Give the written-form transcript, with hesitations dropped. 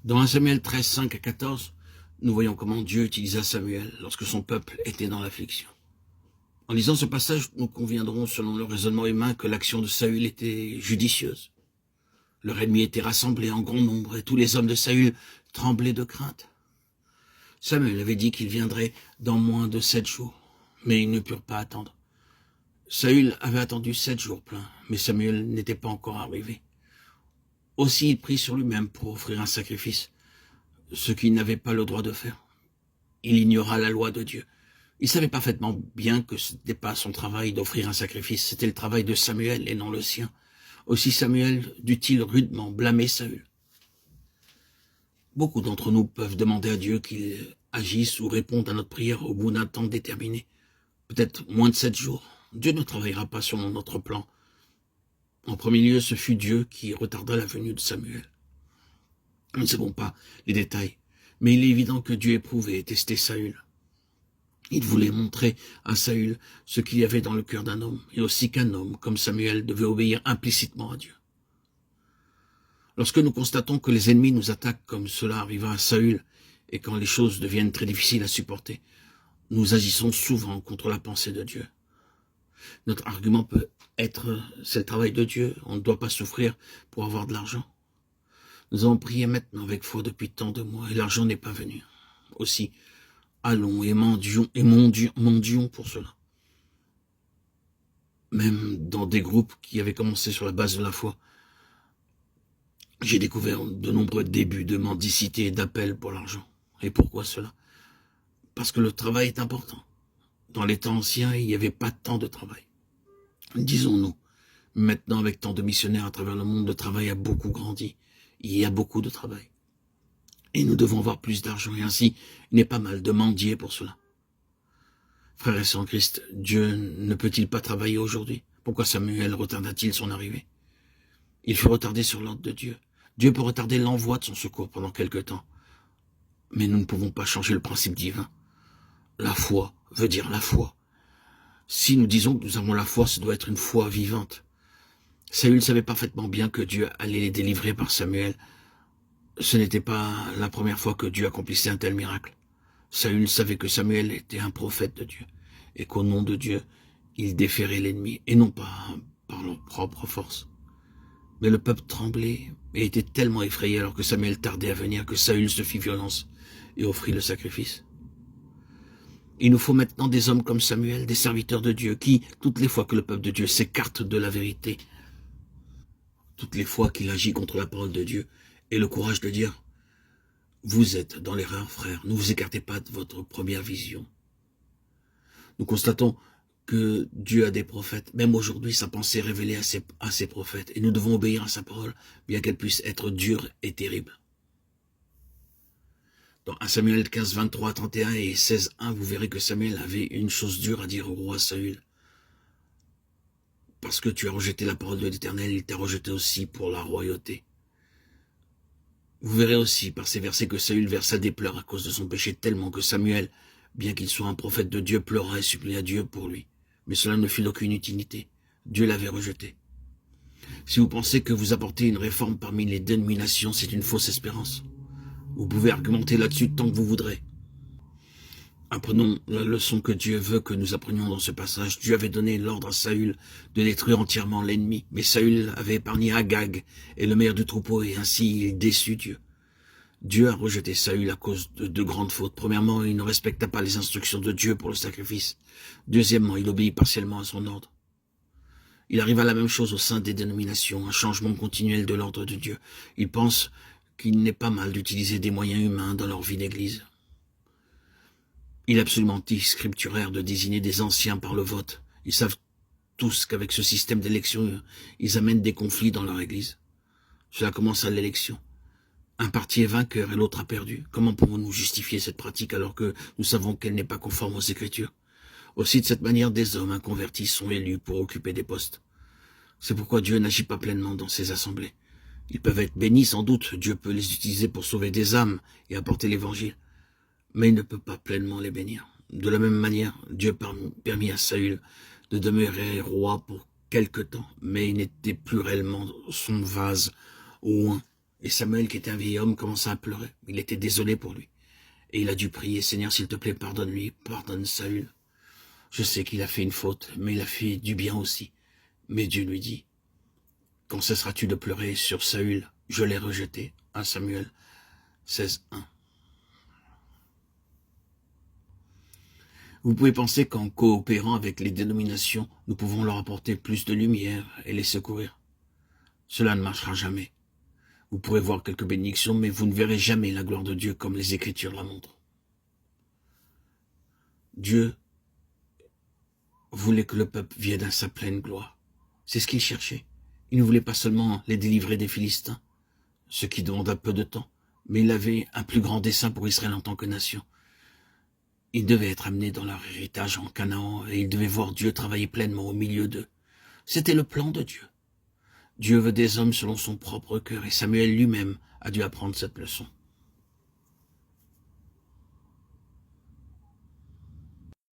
Dans 1 Samuel 13, 5 à 14, nous voyons comment Dieu utilisa Samuel lorsque son peuple était dans l'affliction. En lisant ce passage, nous conviendrons, selon le raisonnement humain, que l'action de Saül était judicieuse. Leur ennemi était rassemblé en grand nombre et tous les hommes de Saül tremblaient de crainte. Samuel avait dit qu'il viendrait dans moins de 7 jours, mais ils ne purent pas attendre. Saül avait attendu 7 jours pleins, mais Samuel n'était pas encore arrivé. Aussi il prit sur lui-même pour offrir un sacrifice, ce qu'il n'avait pas le droit de faire. Il ignora la loi de Dieu. Il savait parfaitement bien que ce n'était pas son travail d'offrir un sacrifice, c'était le travail de Samuel et non le sien. Aussi Samuel dut-il rudement blâmer Saül. Beaucoup d'entre nous peuvent demander à Dieu qu'il agisse ou réponde à notre prière au bout d'un temps déterminé, peut-être moins de 7 jours. Dieu ne travaillera pas selon notre plan. En premier lieu, ce fut Dieu qui retarda la venue de Samuel. Nous ne savons pas les détails, mais il est évident que Dieu éprouvait et testait Saül. Il voulait montrer à Saül ce qu'il y avait dans le cœur d'un homme, et aussi qu'un homme, comme Samuel, devait obéir implicitement à Dieu. Lorsque nous constatons que les ennemis nous attaquent comme cela arriva à Saül, et quand les choses deviennent très difficiles à supporter, nous agissons souvent contre la pensée de Dieu. Notre argument peut être, c'est le travail de Dieu, on ne doit pas souffrir pour avoir de l'argent. Nous avons prié maintenant avec foi depuis tant de mois, et l'argent n'est pas venu. Aussi, allons et mendions pour cela. Même dans des groupes qui avaient commencé sur la base de la foi, j'ai découvert de nombreux débuts de mendicité et d'appel pour l'argent. Et pourquoi cela? Parce que le travail est important. Dans les temps anciens, il n'y avait pas tant de travail. Disons-nous, maintenant avec tant de missionnaires à travers le monde, le travail a beaucoup grandi. Il y a beaucoup de travail. Et nous devons avoir plus d'argent, et ainsi, il n'est pas mal de mendier pour cela. Frères et sœurs en Christ, Dieu ne peut-il pas travailler aujourd'hui? Pourquoi Samuel retarda-t-il son arrivée? Il fut retardé sur l'ordre de Dieu. Dieu peut retarder l'envoi de son secours pendant quelque temps. Mais nous ne pouvons pas changer le principe divin. La foi veut dire la foi. Si nous disons que nous avons la foi, ce doit être une foi vivante. Saül savait parfaitement bien que Dieu allait les délivrer par Samuel. Ce n'était pas la première fois que Dieu accomplissait un tel miracle. Saül savait que Samuel était un prophète de Dieu, et qu'au nom de Dieu, il déférait l'ennemi, et non pas par leur propre force. Mais le peuple tremblait et était tellement effrayé alors que Samuel tardait à venir que Saül se fit violence et offrit le sacrifice. Il nous faut maintenant des hommes comme Samuel, des serviteurs de Dieu, qui, toutes les fois que le peuple de Dieu s'écarte de la vérité, toutes les fois qu'il agit contre la parole de Dieu, aient le courage de dire « Vous êtes dans l'erreur, frère, ne vous écartez pas de votre première vision. » Nous constatons que Dieu a des prophètes. Même aujourd'hui, sa pensée est révélée à ses prophètes. Et nous devons obéir à sa parole, bien qu'elle puisse être dure et terrible. Dans 1 Samuel 15, 23, 31 et 16, 1, vous verrez que Samuel avait une chose dure à dire au roi Saül. Parce que tu as rejeté la parole de l'Éternel, il t'a rejeté aussi pour la royauté. Vous verrez aussi par ces versets que Saül versa des pleurs à cause de son péché tellement que Samuel, bien qu'il soit un prophète de Dieu, pleura et supplia Dieu pour lui. Mais cela ne fit d'aucune utilité. Dieu l'avait rejeté. Si vous pensez que vous apportez une réforme parmi les dénominations, c'est une fausse espérance. Vous pouvez argumenter là-dessus tant que vous voudrez. Apprenons la leçon que Dieu veut que nous apprenions dans ce passage. Dieu avait donné l'ordre à Saül de détruire entièrement l'ennemi, mais Saül avait épargné Agag et le meilleur du troupeau, et ainsi il déçut Dieu. Dieu a rejeté Saül à cause de deux grandes fautes. Premièrement, il ne respecta pas les instructions de Dieu pour le sacrifice. Deuxièmement, il obéit partiellement à son ordre. Il arrive à la même chose au sein des dénominations, un changement continuel de l'ordre de Dieu. Ils pensent qu'il n'est pas mal d'utiliser des moyens humains dans leur vie d'église. Il est absolument anti-scripturaire de désigner des anciens par le vote. Ils savent tous qu'avec ce système d'élection, ils amènent des conflits dans leur église. Cela commence à l'élection. Un parti est vainqueur et l'autre a perdu. Comment pouvons-nous justifier cette pratique alors que nous savons qu'elle n'est pas conforme aux Écritures? Aussi, de cette manière, des hommes inconvertis sont élus pour occuper des postes. C'est pourquoi Dieu n'agit pas pleinement dans ces assemblées. Ils peuvent être bénis sans doute, Dieu peut les utiliser pour sauver des âmes et apporter l'évangile, mais il ne peut pas pleinement les bénir. De la même manière, Dieu permit à Saül de demeurer roi pour quelque temps, mais il n'était plus réellement son vase oint Et Samuel, qui était un vieil homme, commença à pleurer. Il était désolé pour lui. Et il a dû prier, Seigneur, s'il te plaît, pardonne-lui, pardonne Saül. Je sais qu'il a fait une faute, mais il a fait du bien aussi. Mais Dieu lui dit, quand cesseras-tu de pleurer sur Saül? Je l'ai rejeté. 1 Samuel 16, 1. Vous pouvez penser qu'en coopérant avec les dénominations, nous pouvons leur apporter plus de lumière et les secourir. Cela ne marchera jamais. Vous pourrez voir quelques bénédictions, mais vous ne verrez jamais la gloire de Dieu comme les Écritures la montrent. Dieu voulait que le peuple vienne à sa pleine gloire. C'est ce qu'il cherchait. Il ne voulait pas seulement les délivrer des Philistins, ce qui demanda peu de temps, mais il avait un plus grand dessein pour Israël en tant que nation. Ils devaient être amenés dans leur héritage en Canaan et ils devaient voir Dieu travailler pleinement au milieu d'eux. C'était le plan de Dieu. Dieu veut des hommes selon son propre cœur et Samuel lui-même a dû apprendre cette leçon.